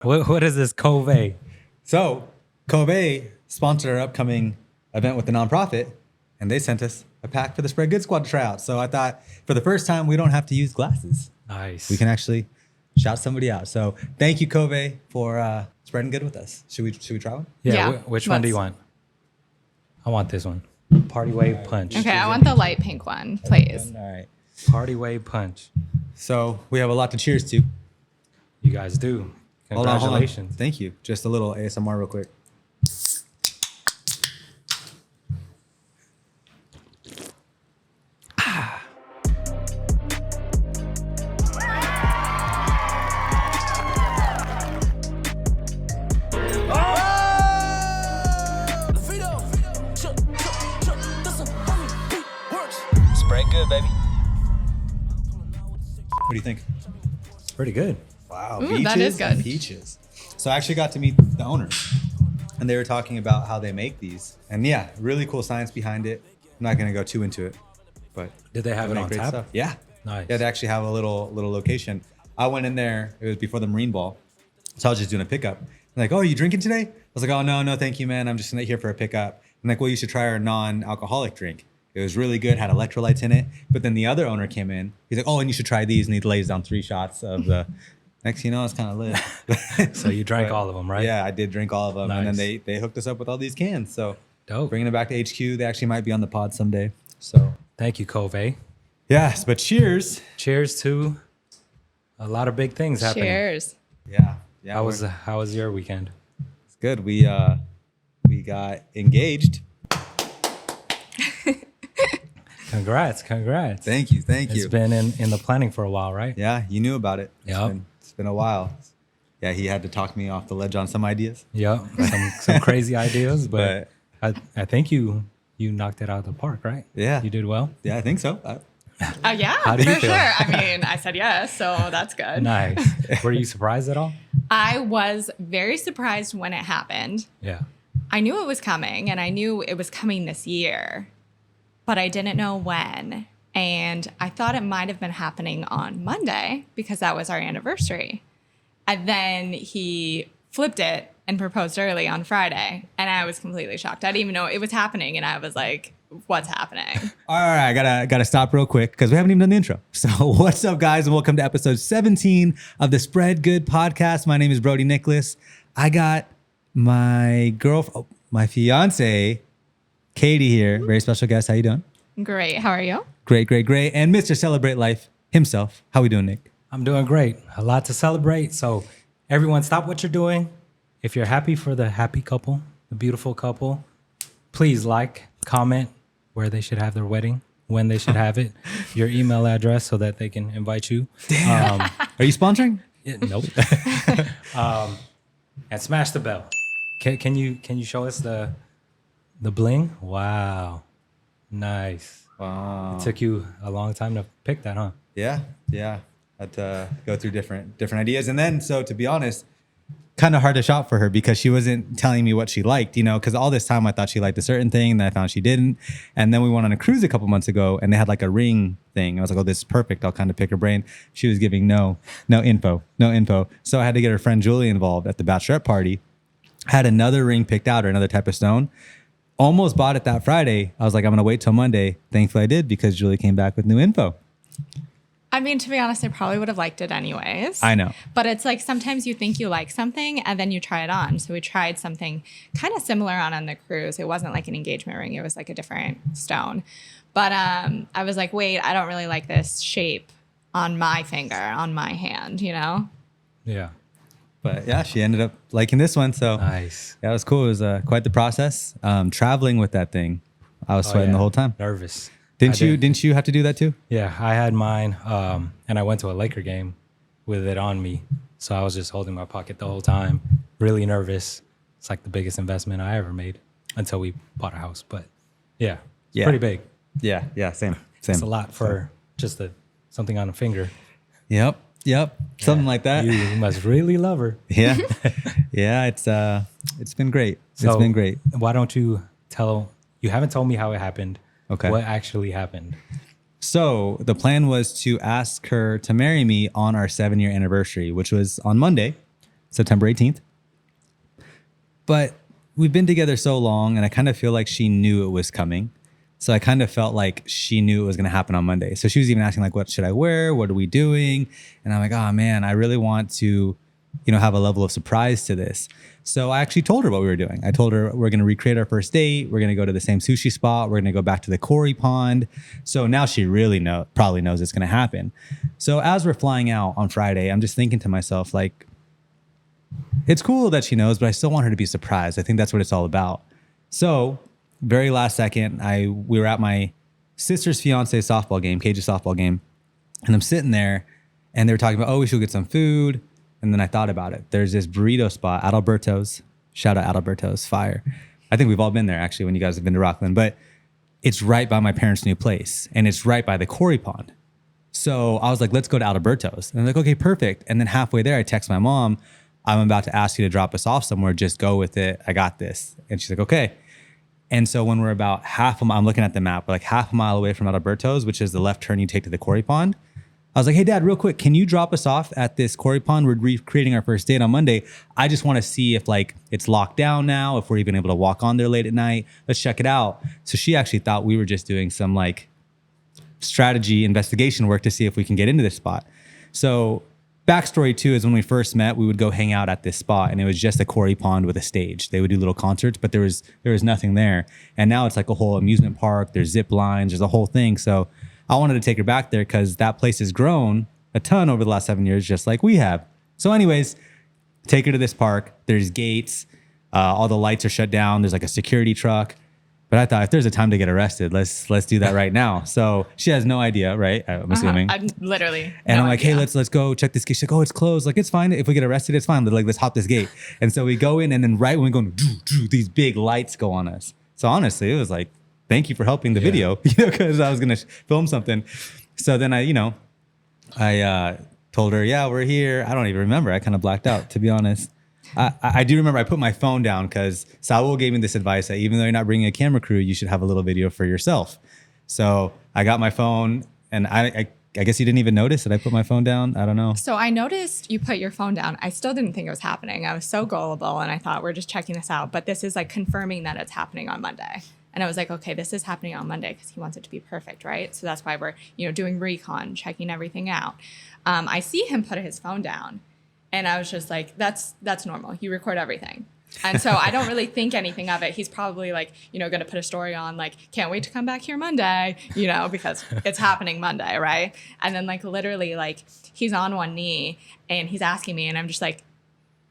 What is this Cove? So Kobe sponsored our upcoming event with the nonprofit, and they sent us a pack for the Spread Good Squad to try out. So I thought for the first time, we don't have to use glasses. Nice. We can actually shout somebody out. So thank you, Kobe, for spreading good with us. Should we try one? Yeah. Which one do you want? I want this one. Party Wave Punch. Okay, I want the light pink one, please. All right. Party Wave Punch. So we have a lot to cheers to. You guys do. Congratulations. Hold on. Thank you. Just a little ASMR real quick. Spread good, baby. What do you think? Pretty good. Wow, Ooh, beaches that is good. and peaches. So I actually got to meet the owners, and they were talking about how they make these. And yeah, really cool science behind it. I'm not gonna go too into it, but Did they have they it make on great tap? stuff. Yeah, Nice. yeah. They actually have a little location. I went in there. It was before the Marine Ball, so I was just doing a pickup. They're like, "Oh, are you drinking today?" I was like, "Oh, no, thank you, man. I'm just here for a pickup." I'm like, "Well, you should try our non-alcoholic drink. It was really good. Had electrolytes in it." But then the other owner came in. He's like, "Oh, and you should try these." And he lays down 3 shots of the. Next, you know, it's kind of lit. So you drank all of them, right? Yeah, I did drink all of them, and then Nice. they hooked us up with all these cans. So Dope. bringing it back to HQ, they actually might be on the pod someday. So Thank you, Cove. yes, but cheers. Cheers to a lot of big things happening. Cheers. Yeah, How was your weekend? it's good. We got engaged. Congrats. Thank you. It's been in the planning for a while, right? Yeah, you knew about it. Yep. It's been a while. Yeah, he had to talk me off the ledge on some ideas. Yep. Some crazy ideas, but I think you knocked it out of the park, right? Yeah. You did well. Yeah, I think so. Yeah, How do you for feel? sure. I mean, I said yes, so that's good. Nice. Were you surprised at all? I was very surprised when it happened. Yeah. I knew it was coming, and I knew it was coming this year, but I didn't know when. And I thought it might have been happening on Monday because that was our anniversary. And then he flipped it and proposed early on Friday, and I was completely shocked. I didn't even know it was happening, and I was like, what's happening? All right, gotta stop real quick because we haven't even done the intro. So what's up, guys, and welcome to episode 17 of the Spread Good podcast. My name is Brody Nicholas. I got my my fiance, Kadie here. Very special guest. How you doing? Great. How are you? Great. And Mr. Celebrate Life himself. How we doing, Nick? I'm doing great. A lot to celebrate. So everyone stop what you're doing. If you're happy for the happy couple, the beautiful couple, please like, comment where they should have their wedding, when they should have it, your email address so that they can invite you. Are you sponsoring? Nope. And smash the bell. Can you show us the bling? Wow. Nice. Wow. It took you a long time to pick that, huh? Yeah. Had to go through different ideas. And then, so to be honest, kind of hard to shop for her because she wasn't telling me what she liked, because all this time I thought she liked a certain thing, and then I found she didn't. And then we went on a cruise a couple months ago, and they had like a ring thing. I was like, oh, this is perfect. I'll kind of pick her brain. She was giving no info. So I had to get her friend Julie involved at the bachelorette party. Had another ring picked out, or another type of stone. Almost bought it that Friday. I was like, I'm going to wait till Monday. Thankfully I did, because Julie came back with new info. I mean, to be honest, I probably would have liked it anyways. I know. But it's like sometimes you think you like something and then you try it on. So we tried something kind of similar on the cruise. It wasn't like an engagement ring. It was like a different stone. But I was like, wait, I don't really like this shape on my finger, on my hand, Yeah. But yeah, she ended up liking this one. So Nice. yeah, it was cool. It was quite the process. Traveling with that thing, I was sweating the whole time. Nervous. Didn't you have to do that too? Yeah, I had mine, and I went to a Laker game with it on me. So I was just holding my pocket the whole time, really nervous. It's like the biggest investment I ever made until we bought a house. But yeah, it's pretty big. Yeah, same. It's a lot for just something on a finger. Yep, something like that. You must really love her. Yeah, yeah. It's been great. So it's been great. Why don't you you haven't told me how it happened. Okay. What actually happened? So the plan was to ask her to marry me on our 7-year anniversary, which was on Monday. September 18th. But we've been together so long, and I kind of feel like she knew it was coming. So I kind of felt like she knew it was going to happen on Monday. So she was even asking like, what should I wear? What are we doing? And I'm like, oh man, I really want to, have a level of surprise to this. So I actually told her what we were doing. I told her we're going to recreate our first date. We're going to go to the same sushi spot. We're going to go back to the Quarry Pond. So now she really probably knows it's going to happen. So as we're flying out on Friday, I'm just thinking to myself, like, it's cool that she knows, but I still want her to be surprised. I think that's what it's all about. So very last second, we were at my sister's fiance softball game, Cage's softball game. And I'm sitting there and they were talking about, we should get some food. And then I thought about it. There's this burrito spot, Adalberto's. Shout out Adalberto's, fire. I think we've all been there actually when you guys have been to Rockland, but it's right by my parents' new place and it's right by the Quarry Pond. So I was like, let's go to Adalberto's. And they're like, okay, perfect. And then halfway there, I text my mom, I'm about to ask you to drop us off somewhere. Just go with it. I got this. And she's like, okay. And so when we're about half a mile, I'm looking at the map, we're like half a mile away from Adalberto's, which is the left turn you take to the Quarry Pond. I was like, hey, Dad, real quick, can you drop us off at this Quarry Pond? We're recreating our first date on Monday. I just want to see if like it's locked down now, if we're even able to walk on there late at night. Let's check it out. So she actually thought we were just doing some like strategy investigation work to see if we can get into this spot. So backstory too is when we first met, we would go hang out at this spot and it was just a Quarry Pond with a stage. They would do little concerts, but there was nothing there. And now it's like a whole amusement park. There's zip lines, there's a whole thing. So I wanted to take her back there because that place has grown a ton over the last 7 years, just like we have. So anyways, take her to this park. There's gates. All the lights are shut down. There's like a security truck. But I thought if there's a time to get arrested, let's do that right now. So she has no idea, right? I'm assuming. I'm literally. And no I'm like, idea. hey, let's go check this gate. She's like, oh, it's closed. Like, it's fine. If we get arrested, it's fine. Like, let's hop this gate. And so we go in, and then right when we go, these big lights go on us. So honestly, it was like, thank you for helping the video, because I was gonna film something. So then I told her, yeah, we're here. I don't even remember. I kind of blacked out, to be honest. I do remember I put my phone down because Saul gave me this advice that even though you're not bringing a camera crew, you should have a little video for yourself. So I got my phone, and I guess you didn't even notice that I put my phone down. I don't know. So I noticed you put your phone down. I still didn't think it was happening. I was so gullible and I thought we're just checking this out. But this is like confirming that it's happening on Monday. And I was like, okay, this is happening on Monday because he wants it to be perfect, right? So that's why we're, doing recon, checking everything out. I see him put his phone down. And I was just like, that's normal. You record everything. And so I don't really think anything of it. He's probably like, going to put a story on like, can't wait to come back here Monday, because it's happening Monday, right? And then like literally like he's on one knee and he's asking me and I'm just like,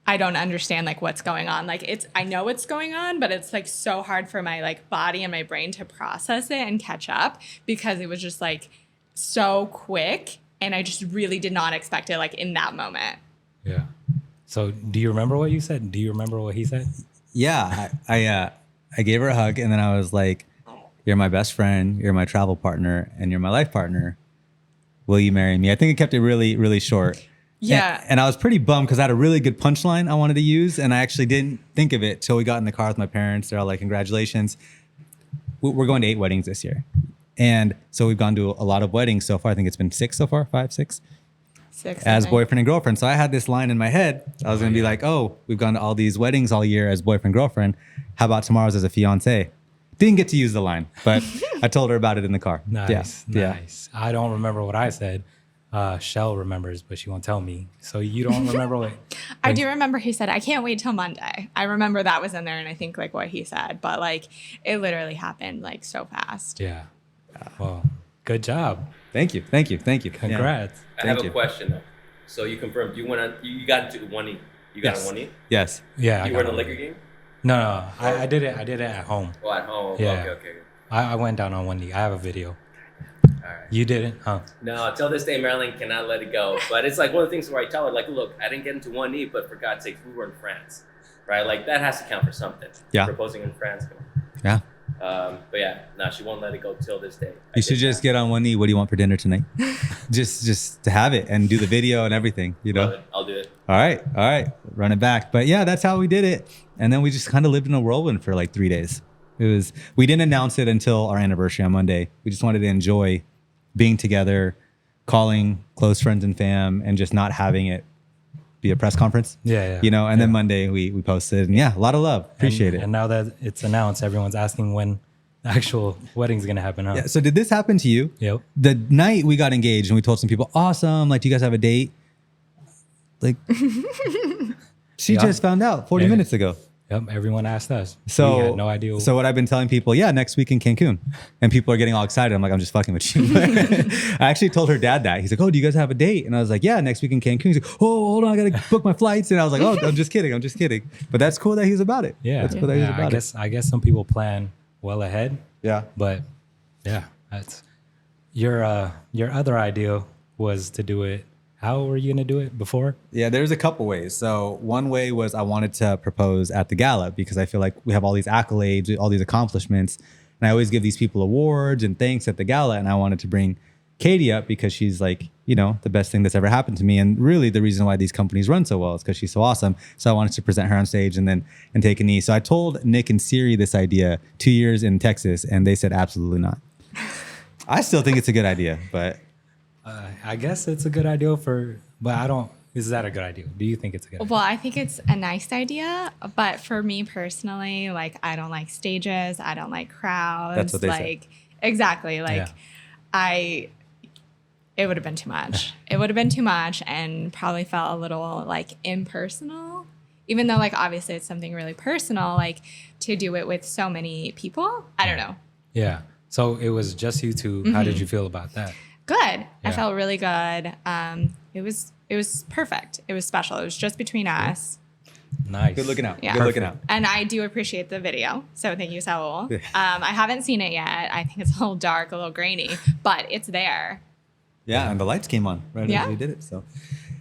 I don't understand like what's going on. Like I know what's going on, but it's like so hard for my like body and my brain to process it and catch up because it was just like so quick. And I just really did not expect it like in that moment. Yeah. So do you remember what you said? Do you remember what he said? Yeah, I gave her a hug and then I was like, you're my best friend, you're my travel partner, and you're my life partner. Will you marry me? I think it kept it really, really short. Yeah. And I was pretty bummed because I had a really good punchline I wanted to use and I actually didn't think of it till we got in the car with my parents. They're all like, congratulations. We're going to 8 weddings this year. And so we've gone to a lot of weddings so far. I think it's been 6 so far, 5, 6. 6 as boyfriend and girlfriend. So I had this line in my head. I was going to be like, we've gone to all these weddings all year as boyfriend, girlfriend. How about tomorrow's as a fiance? Didn't get to use the line, but I told her about it in the car. Nice. Yeah. Nice. I don't remember what I said. Shell remembers, but she won't tell me. So you don't remember what? I do remember he said, I can't wait till Monday. I remember that was in there and I think like what he said, but like it literally happened like so fast. Yeah. Well, good job. Thank you. Congrats. I have a question though. So you confirmed you got into 1E. You got Yes. a 1E? Yes. Yeah. You were in a liquor game? No. I did it. I did it at home. Oh, at home. Yeah. Okay. I went down on one knee. I have a video. All right. You didn't, huh? No, till this day, Marilyn cannot let it go. But it's like one of the things where I tell her, like, look, I didn't get into 1E, but for God's sake, we were in France, right? Like, that has to count for something. Yeah. Proposing in France. Yeah. But yeah, no, she won't let it go till this day. You should just get on one knee. What do you want for dinner tonight? just to have it and do the video and everything, Love it. I'll do it. All right. Run it back. But yeah, that's how we did it. And then we just kind of lived in a whirlwind for like 3 days. We didn't announce it until our anniversary on Monday. We just wanted to enjoy being together, calling close friends and fam, and just not having it be a press conference. Yeah. You know, and then Monday we posted, and yeah, a lot of love. Appreciate it. And now that it's announced, everyone's asking when the actual wedding's gonna happen, huh? Yeah. So did this happen to you? Yep. The night we got engaged and we told some people, awesome, like, do you guys have a date? Like, she just found out 40 minutes ago. Yep. Everyone asked us. So we had no idea. So what I've been telling people, yeah, next week in Cancun, and people are getting all excited. I'm like, I'm just fucking with you. I actually told her dad that. He's like, oh, do you guys have a date? And I was like, yeah, next week in Cancun. He's like, oh, hold on, I gotta book my flights. And I was like, oh, I'm just kidding. But that's cool that he's about it. Yeah. That's cool that he's about it. I guess some people plan well ahead. Yeah. But yeah, that's your other idea was to do it. How were you gonna do it before? Yeah, there's a couple ways. So one way was I wanted to propose at the gala because I feel like we have all these accolades, all these accomplishments, and I always give these people awards and thanks at the gala. And I wanted to bring Kadie up because she's like, you know, the best thing that's ever happened to me. And really the reason why these companies run so well is because she's so awesome. So I wanted to present her on stage and take a knee. So I told Nick and Siri this idea 2 years in Texas, and they said absolutely not. I still think it's a good idea, but I guess it's a good idea but I don't. Is that a good idea? Do you think it's a good idea? Well, I think it's a nice idea, but for me personally, like, I don't like stages. I don't like crowds. That's what they like said. Exactly. Like it would have been too much. It would have been too much and probably felt a little like impersonal, even though like obviously it's something really personal, like to do it with so many people. I don't know. Yeah. So it was just you two. How did you feel about that? Good. Yeah. I felt really good. It was perfect. It was special. It was just between us. Nice. good looking out. Yeah. Good looking out. And I do appreciate the video. So thank you, Saul. I haven't seen it yet. I think it's a little dark, a little grainy, but it's there. Yeah, and the lights came on right Yeah. as we did it. So,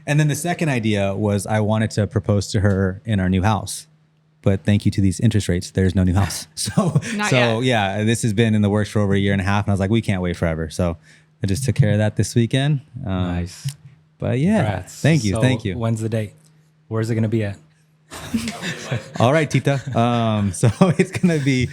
and then the second idea was I wanted to propose to her in our new house, but thank you to these interest rates, there's no new house. So, Not yet. yeah, this has been in the works for over a year and a half, and I was like, we can't wait forever. So, I just took care of that this weekend. Nice. But yeah, Congrats. thank you. When's the date? Where's it gonna be at? All right, Tita. So it's gonna be.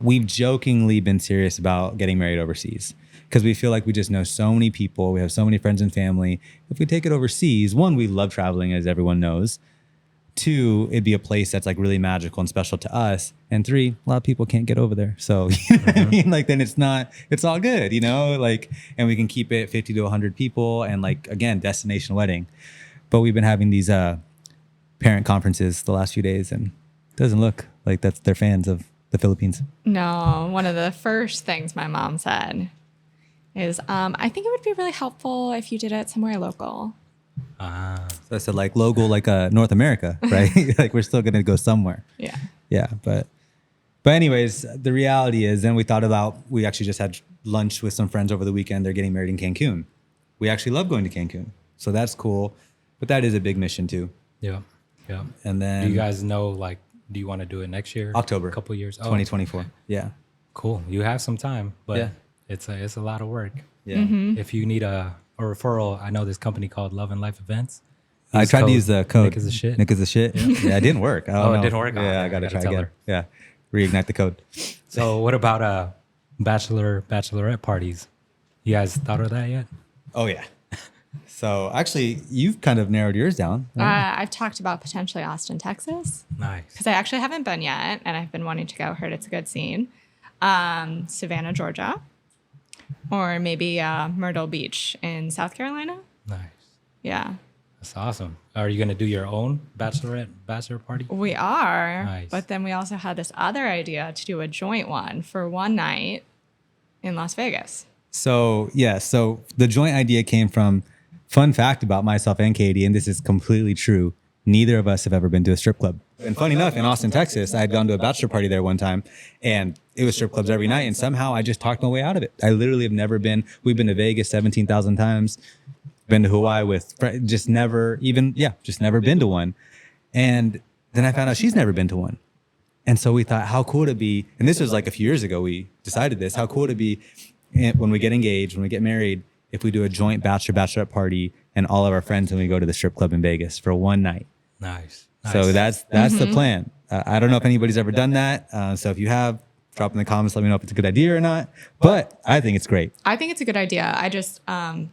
We've jokingly been serious about getting married overseas because we feel like we just know so many people. We have so many friends and family. If we take it overseas, one, we love traveling, as everyone knows. Two, it'd be a place that's like really magical and special to us. And three, a lot of people can't get over there. So, you know what I mean? Like, then it's all good, you know, like, and we can keep it 50 to 100 people and like, again, destination wedding. But we've been having these parent conferences the last few days, and it doesn't look like they're fans of the Philippines. No, one of the first things my mom said is, I think it would be really helpful if you did it somewhere local. So I said, like, local, like North America, right? Like, we're still going to go somewhere. Yeah. Yeah. But anyways, the reality is, then we actually just had lunch with some friends over the weekend. They're getting married in Cancun. We actually love going to Cancun. So that's cool. But that is a big mission too. Yeah. Yeah. And then Do you guys know, like, do you want to do it next year? October. A couple years? 2024. Yeah. Cool. You have some time, but Yeah. it's a lot of work. Yeah. If you need a referral, I know this company called Love and Life Events. I tried to use the code. Nick is the shit. Nick is the shit. Yeah, it didn't work. I don't know. It didn't work? Yeah, Oh, I got to I try gotta tell again. her. Yeah. Reignite the code. So what about bachelorette parties? You guys thought of that yet? Oh, yeah. So actually, you've kind of narrowed yours down. Right? I've talked about potentially Austin, Texas, Nice. because I actually haven't been yet, and I've been wanting to go. Heard it's a good scene. Savannah, Georgia, or maybe Myrtle Beach in South Carolina. Nice. Yeah, That's awesome. Are you gonna do your own bachelor party? we are. Nice. But then we also had this other idea to do a joint one for one night in Las Vegas. So, yeah. So the joint idea came from, fun fact about myself and Kadie, and this is completely true. Neither of us have ever been to a strip club. And funny enough, in Austin, Texas, I had gone to a bachelor party there one time, and it was strip clubs every night. And somehow I just talked my way out of it. I literally have never been. We've been to Vegas 17,000 times, been to Hawaii with, just never been to one. And then I found out she's never been to one. And so we thought, how cool would it be? And this was like a few years ago, we decided this, how cool would it be when we get engaged, when we get married, if we do a joint bachelorette party and all of our friends when we go to the strip club in Vegas for one night. Nice. So that's the plan. I don't know if anybody's ever done that. So if you have, drop in the comments, let me know if it's a good idea or not. But I think it's great. I think it's a good idea. I just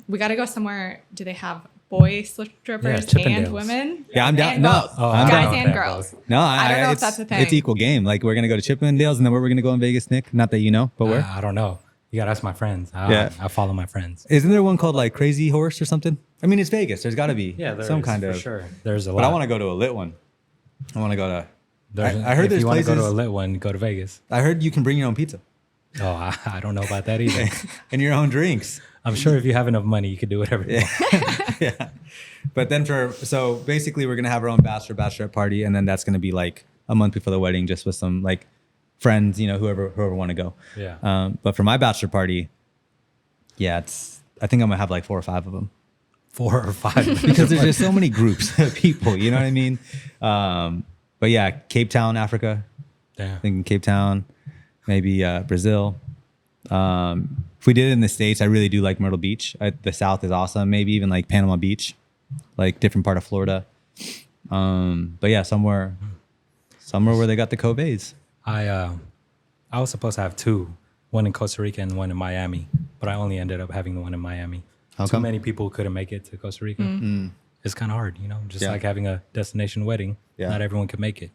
we got to go somewhere. Do they have boy strippers and Chippendales. women. Yeah, I'm down. And No, both. I'm Guys down. and girls. No, I don't know if it's, that's a thing. It's equal game. Like we're gonna go to Chippendales, and then where we're gonna go in Vegas, Nick? Not that you know, but where? I don't know. You gotta ask my friends. Yeah. I follow my friends. Isn't there one called like Crazy Horse or something? I mean, it's Vegas. There's got to be Yeah, there some is, kind for of. sure. There's a lot. But I want to go to a lit one. I want to go to. I heard if there's you want to places. go to a lit one, go to Vegas. I heard you can bring your own pizza Oh, I don't know about that either. and your own drinks. I'm sure if you have enough money, you could do whatever you want. Yeah. But then so basically we're gonna have our own bachelorette party, and then that's gonna be like a month before the wedding, just with some like friends, you know, whoever want to go. Yeah. But for my bachelor party, yeah, I think I'm gonna have like 4 or 5 of them 4 or 5. because there's just so many groups of people. You know what I mean? But yeah, Cape Town, Africa. Yeah. Thinking Cape Town, maybe Brazil. If we did it in the States, I really do like Myrtle Beach. The South is awesome. Maybe even like Panama Beach, like different part of Florida. But yeah, somewhere where they got the Cobays. I was supposed to have 2, one in Costa Rica and one in Miami, but I only ended up having the one in Miami. How Too come? many people couldn't make it to Costa Rica. It's kind of hard, you know, just Yeah. like having a destination wedding. Yeah. Not everyone could make it.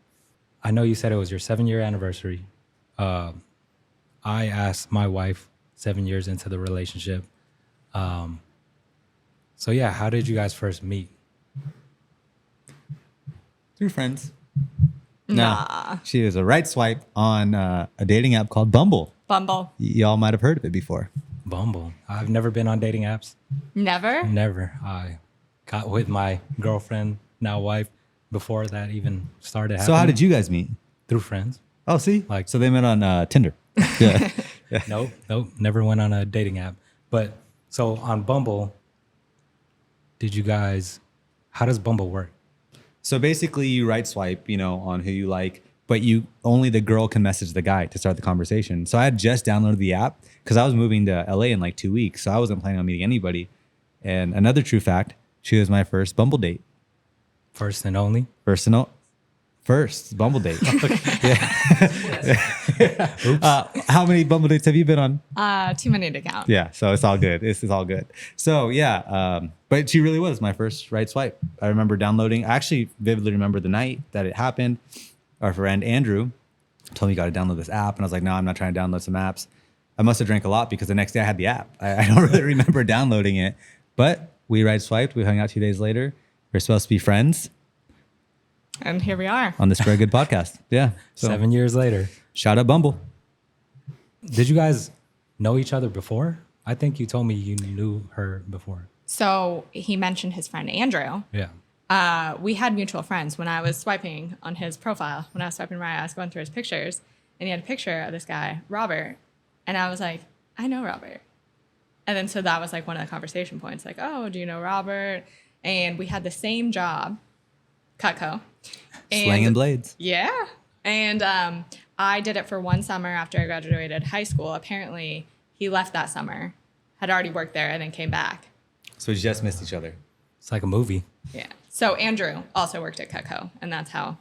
I know you said it was your 7-year anniversary. I asked my wife 7 years into the relationship. So yeah, how did you guys first meet? Through friends. Nah. She was a right swipe on a dating app called Bumble. Bumble. Y'all might have heard of it before. Bumble. I've never been on dating apps. Never? Never. I got with my girlfriend, now wife, before that even started happening. So how did you guys meet? Through friends. Oh, see, Like- so they met on Tinder. Yeah. Nope, never went on a dating app. But so on Bumble, how does Bumble work? So basically, you right swipe, you know, on who you like, but only the girl can message the guy to start the conversation. So I had just downloaded the app because I was moving to LA in like 2 weeks, so I wasn't planning on meeting anybody. And another true fact, she was my first Bumble date. First and only? First Bumble date. How many Bumble dates have you been on? Too many to count. Yeah, so it's all good. It's all good. So yeah, but she really was my first right swipe. I remember downloading. I actually vividly remember the night that it happened. Our friend Andrew told me you got to download this app, and I was like, no, I'm not trying to download some apps. I must have drank a lot because the next day I had the app. I don't really remember downloading it, but we right swiped. We hung out 2 days later. We're supposed to be friends And here we are. on the Spread Good podcast. Yeah. So 7 years later. shout out Bumble. Did you guys know each other before? I think you told me you knew her before. So he mentioned his friend Andrew. Yeah. We had mutual friends. When I was swiping on his profile, when I was swiping right, I was going through his pictures, and he had a picture of this guy, Robert. And I was like, I know Robert. And then so that was like one of the conversation points, like, oh, do you know Robert? And we had the same job, Cutco. Slanging blades. Yeah. And I did it for one summer after I graduated high school. Apparently, he left that summer, had already worked there, and then came back. So we just missed each other. It's like a movie. Yeah. So Andrew also worked at Cutco, and that's how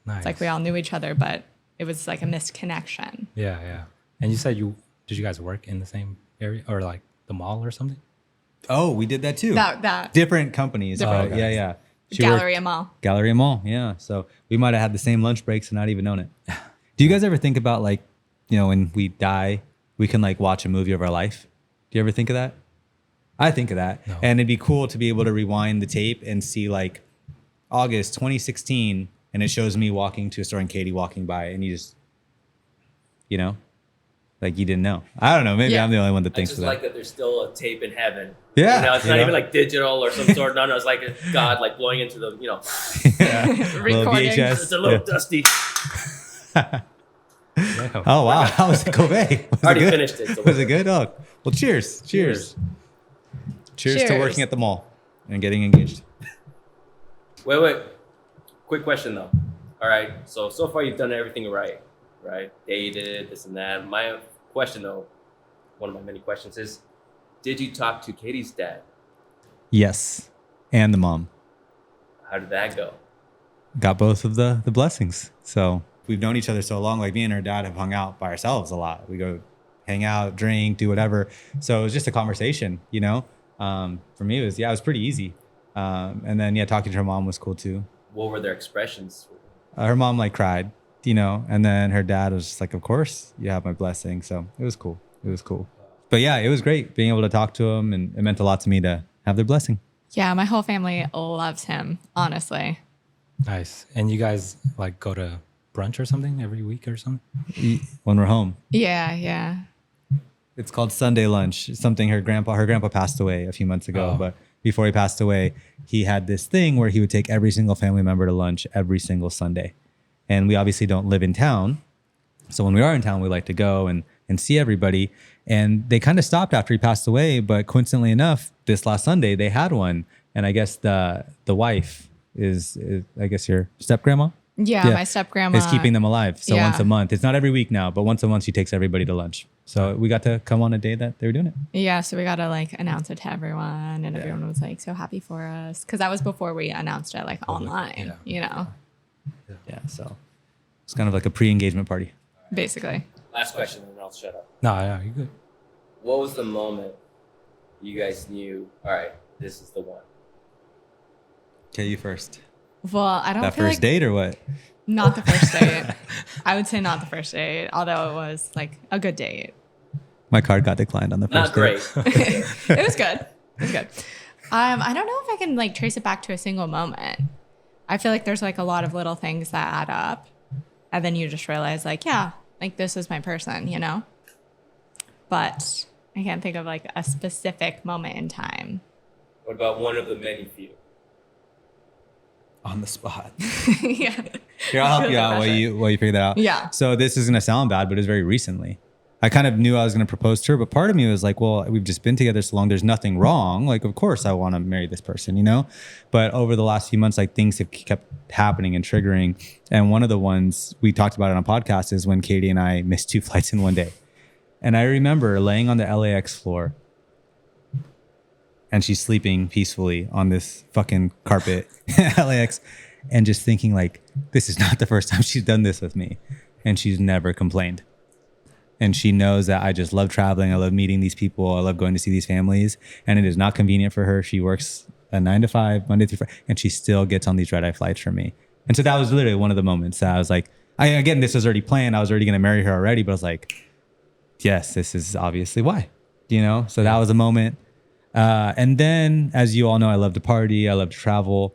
Nice. it's like we all knew each other, but it was like a missed connection. Yeah, yeah. And you said did you guys work in the same area or like the mall or something? Oh, we did that too. That Different companies. Different. But yeah. She Galleria worked- Mall. Galleria Mall, yeah. So we might have had the same lunch breaks and not even known it. Do you guys ever think about like, you know, when we die, we can like watch a movie of our life? Do you ever think of that? I think of that. No. And it'd be cool to be able to rewind the tape and see like August 2016 and it shows me walking to a store and Katie walking by and you just, you know, like you didn't know. I don't know. Maybe Yeah. I'm the only one that I thinks just of that. like that there's still a tape in heaven. Yeah, You know, it's you not know? even like digital or some sort. No, it's like God like blowing into the, you know, Little Recording. VHS. it's a little Yeah. dusty. Yeah. Oh wow, how was it, Kobe? Was Already it good? finished it, so Was it good? Oh, well, cheers. Cheers to Cheers. working at the mall and getting engaged. Wait. Quick question though. All right. So far you've done everything right? Dated, this and that. My question though, one of my many questions is, did you talk to Katie's dad? Yes, and the mom How did that go? got both of the blessings. So we've known each other so long. Like me and her dad have hung out by ourselves a lot. We go hang out, drink, do whatever. So it was just a conversation, you know. For me, it was pretty easy. And then, yeah, talking to her mom was cool too. What were their expressions? Her mom like cried, and then her dad was just like, of course you have my blessing. So it was cool. It was cool. But yeah, it was great being able to talk to him, and it meant a lot to me to have their blessing. Yeah, my whole family loves him, honestly. Nice. And you guys like go to brunch or something every week or something? When we're home. Yeah. It's called Sunday lunch. Something her grandpa passed away a few months ago, but before he passed away, he had this thing where he would take every single family member to lunch every single Sunday. And we obviously don't live in town. So when we are in town, we like to go and see everybody. And they kind of stopped after he passed away, but coincidentally enough, this last Sunday they had one. And I guess the wife is I guess your step grandma. Yeah, my step grandma is keeping them alive. So Yeah. once a month, it's not every week now, but once a month she takes everybody to lunch. So we got to come on a day that they were doing it. Yeah, so we got to like announce it to everyone, and everyone was like so happy for us because that was before we announced it like online, Yeah. Yeah. So it's kind of like a pre-engagement party. basically. Last question, and I'll shut up. No, you're good. What was the moment you guys knew? All right, this is the one. Okay, you first. Well, I don't That feel first like date or what? not the first date. I would say not the first date, although it was like a good date. My card got declined on the Not first great. date. It was good. It was good. I don't know if I can like trace it back to a single moment. I feel like there's like a lot of little things that add up, and then you just realize like, yeah, like this is my person, But I can't think of like a specific moment in time. What about one of the many few? On the spot. Yeah. Here, I'll help Feel you the out pressure. while you figure that out. Yeah. So this is gonna sound bad, but it's very recently. I kind of knew I was gonna propose to her, but part of me was like, well, we've just been together so long. There's nothing wrong. Like, of course I want to marry this person, But over the last few months, like things have kept happening and triggering. And one of the ones we talked about it on podcast is when Katie and I missed 2 flights in one day. And I remember laying on the LAX floor, and she's sleeping peacefully on this fucking carpet LAX, and just thinking like, this is not the first time she's done this with me, and she's never complained. And she knows that I just love traveling. I love meeting these people. I love going to see these families, and it is not convenient for her. She works a 9 to 5 Monday through Friday, and she still gets on these red eye flights for me. And so that was literally one of the moments that I was like, again, this was already planned. I was already going to marry her already, but I was like, yes, this is obviously why, So that was a moment. And then, as you all know, I love to party. I love to travel.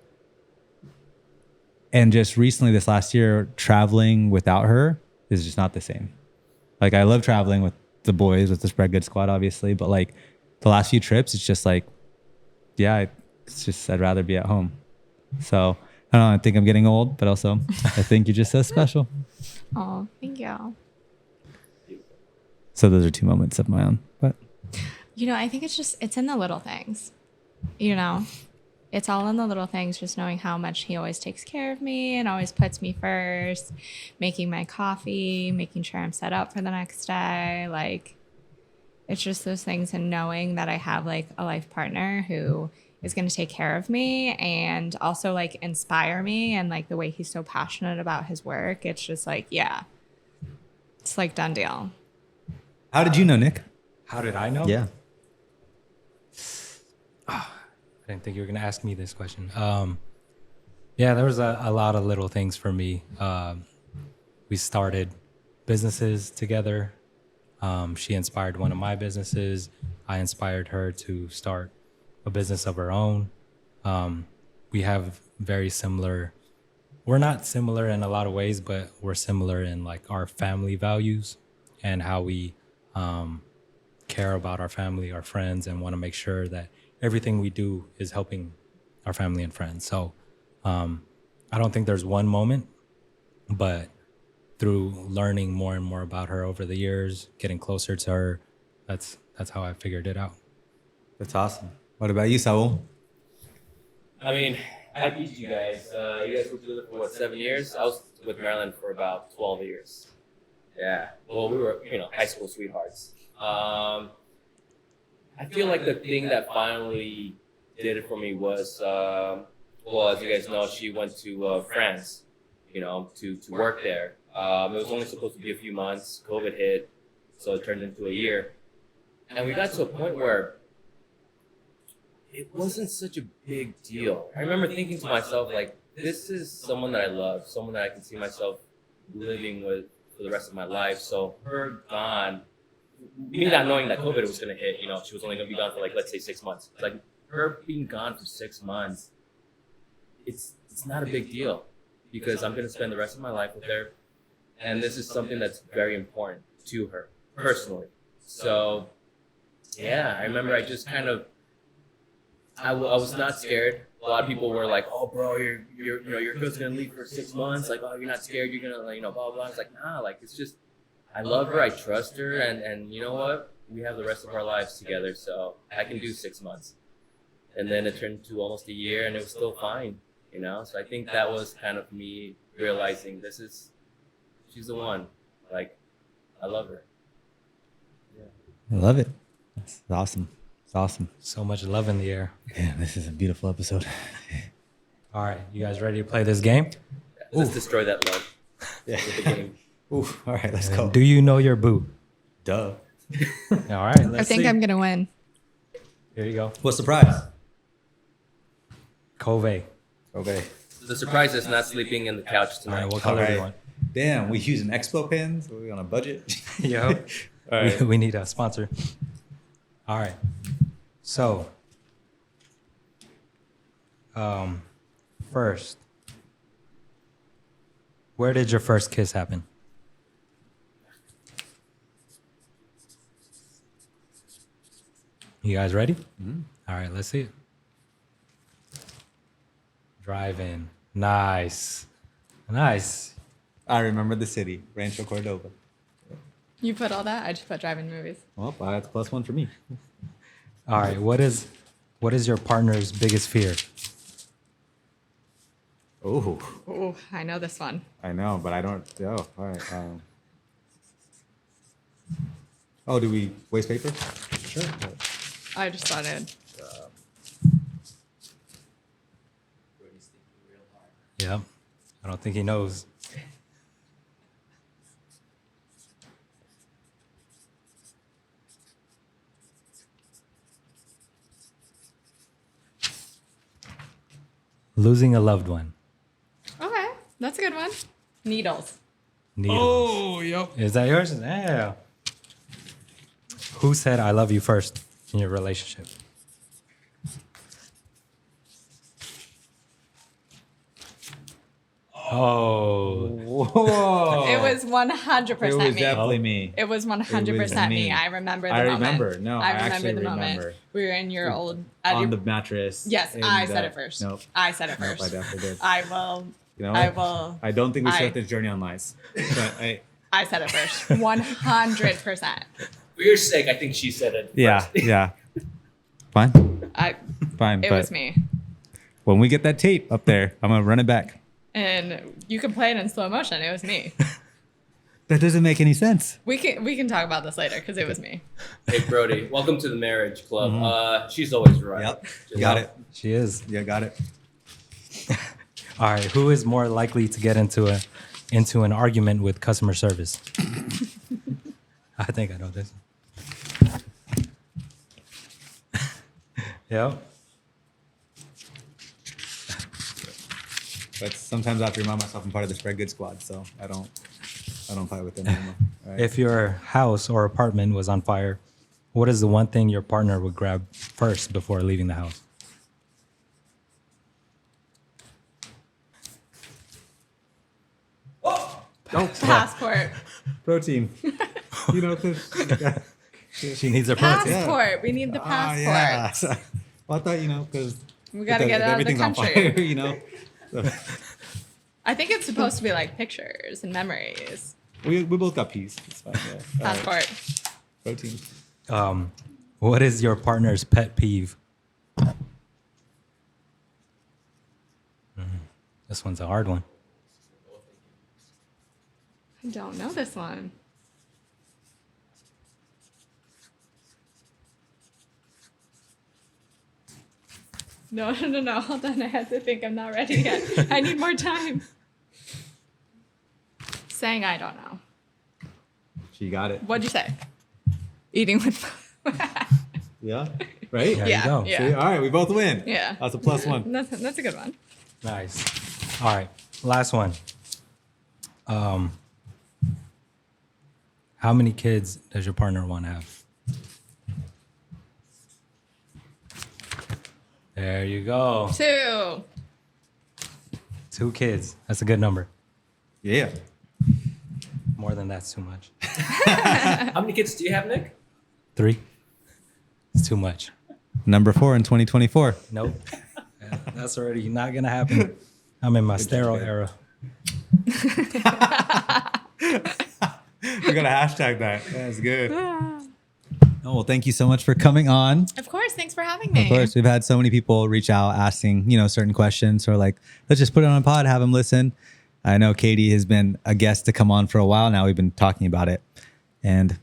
And just recently, this last year, traveling without her is just not the same. Like, I love traveling with the boys, with the Spread Good squad, obviously. But like the last few trips, it's just like, yeah, it's just, I'd rather be at home. So I don't know. I think I'm getting old, but also I think you're just so special. Oh, thank you. So those are 2 moments of my own. But I think it's in the little things, It's all in the little things, just knowing how much he always takes care of me and always puts me first, making my coffee, making sure I'm set up for the next day. Like, it's just those things, and knowing that I have like a life partner who is going to take care of me and also like inspire me, and like the way he's so passionate about his work. It's just like, yeah, it's like done deal. how did you know, Nick? How did I know? Yeah. I didn't think you were going to ask me this question. Yeah, there was a lot of little things for me. We started businesses together. She inspired one of my businesses. I inspired her to start a business of her own. We have very similar, we're not similar in a lot of ways, but we're similar in like our family values and how we care about our family, our friends, and want to make sure that everything we do is helping our family and friends. So I don't think there's one moment, but through learning more and more about her over the years, getting closer to her, that's how I figured it out. That's awesome. What about you, Saul? I mean, I beat you guys. You guys were together for 7 years? I was with Marilyn for about 12 years. Yeah. Well, we were, high school sweethearts. I feel like the thing that finally did it for me was, as you guys know, she went to France, to work there. It was only supposed to be a few months. COVID hit, so it turned into a year. And we got to a point where it wasn't such a big deal. I remember thinking to myself, like, this is someone that I love, someone that I can see myself living with for the rest of my life. So her gone, me not knowing that COVID was going to hit, she was only going to be gone for like, let's say 6 months. Like her being gone for 6 months, it's not a big deal because I'm going to spend the rest of my life with her. And this is something that's very important to her personally. So yeah, I remember I just kind of, I was not scared. A lot of people were like, "Oh, bro, your girl's gonna leave for 6 months. Like, oh, you're not scared. You're gonna, blah blah blah." I was like, "Nah, like it's just, I love her. I trust her, and you know what? We have the rest of our lives together, so I can do 6 months." And then it turned to almost a year, and it was still fine. So I think that was kind of me realizing she's the one. Like, I love her. I love it. That's awesome. It's awesome. So much love in the air. Yeah, this is a beautiful episode. All right, you guys ready to play this game? Let's destroy that love with the game. Ooh, all right, let's go. Do you know your boo? Duh. All right, let's I think see. I'm gonna win. Here you go. What's the prize? Cove. Okay. The surprise is not sleeping in the couch All tonight. right, what color do you want? Damn, we using Expo pins? Are we on a budget? Yo. All right. We need a sponsor. All right. So, first, where did your first kiss happen? You guys ready? Mm-hmm. All right, let's see it. Drive-in. Nice. Nice. I remember the city, Rancho Cordova. You put all that? I just put drive-in movies. Well, that's +1 for me. All right, what is your partner's biggest fear? Oh, Oh, I know this one. I know, but I don't. Oh, all right. Oh, do we waste paper? Sure. I just thought it. Yeah, I don't think he knows. Losing a loved one. Okay, that's a good one. Needles. Needles. Oh, yep. Is that yours? Yeah. Who said I love you first in your relationship? Oh. Whoa. It was 100% It was me. definitely me. It was 100% me. me. I remember the I moment. remember. No, I actually the moment. remember. We were in your old... On the mattress. Yes, in I the- said it first. Nope. I said it Nope, first. I definitely did. I will... You know I what? will... I don't think we should I- have this journey on lies. But I said it first. 100%. For your sake, I think she said it. yeah, first. yeah. Fine, fine. It but was me. when we get that tape up there, I'm gonna run it back. And you can play it in slow motion. It was me. That doesn't make any sense. We can talk about this later because it was me. Hey, Brody, welcome to the marriage club. She's always right. Yep. Just- Got it. She is. Yeah, got it. All right. Who is more likely to get into an argument with customer service? I think I know this. Yep. But sometimes I have to remind myself I'm part of the spread good squad, so I don't fight with them anymore. All right. If your house or apartment was on fire, what is the one thing your partner would grab first before leaving the house? Passport. Protein. You know, 'cause- She needs a protein. Passport. We need the passport. yeah. So, well, I thought, because We got to get it out of the everything's on country. fire, So, I think it's supposed to be like pictures and memories. we both got peas. It's fine. Yeah. All right. Passport. Protein. What is your partner's pet peeve? This one's a hard one. I don't know this one. No. Hold on. I have to think. I'm not ready yet. I need more time. Saying I don't know. She got it. What'd you say? Eating with... Yeah. right? There Yeah, you go. yeah. See? All right, we both win. Yeah. That's a +1. That's a good one. Nice. All right. Last one. How many kids does your partner want to have? There you go. 2. 2 kids. That's a good number. Yeah. More than that's too much. How many kids do you have, Nick? 3. It's too much. Number 4 in 2024. Nope. That's already not going to happen. I'm in my sterile era. We're going to hashtag that. That's good. Oh, well, thank you so much for coming on. Of course. Thanks for having me. Of course, we've had so many people reach out asking, certain questions, or like, let's just put it on a pod, have them listen. I know Kadie has been a guest to come on for a while now. We've been talking about it. And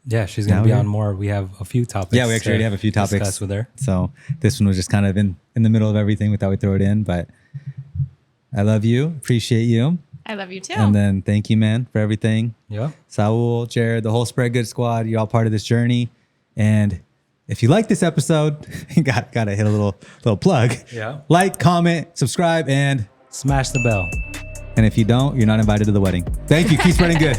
Yeah, she's going Now to be we're- on more. We have a few topics. yeah, we actually to already have a few topics discuss with her. So this one was just kind of in the middle of everything. We thought we'd throw it in, but I love you. Appreciate you. I love you too. And then thank you, man, for everything. Yep. Saul, Jared, the whole Spread Good squad, you're all part of this journey. And if you like this episode, you gotta hit a little plug. Yeah. Like, comment, subscribe, and Smash the bell. if you don't, you're not invited to the wedding. Thank you. Keep spreading good.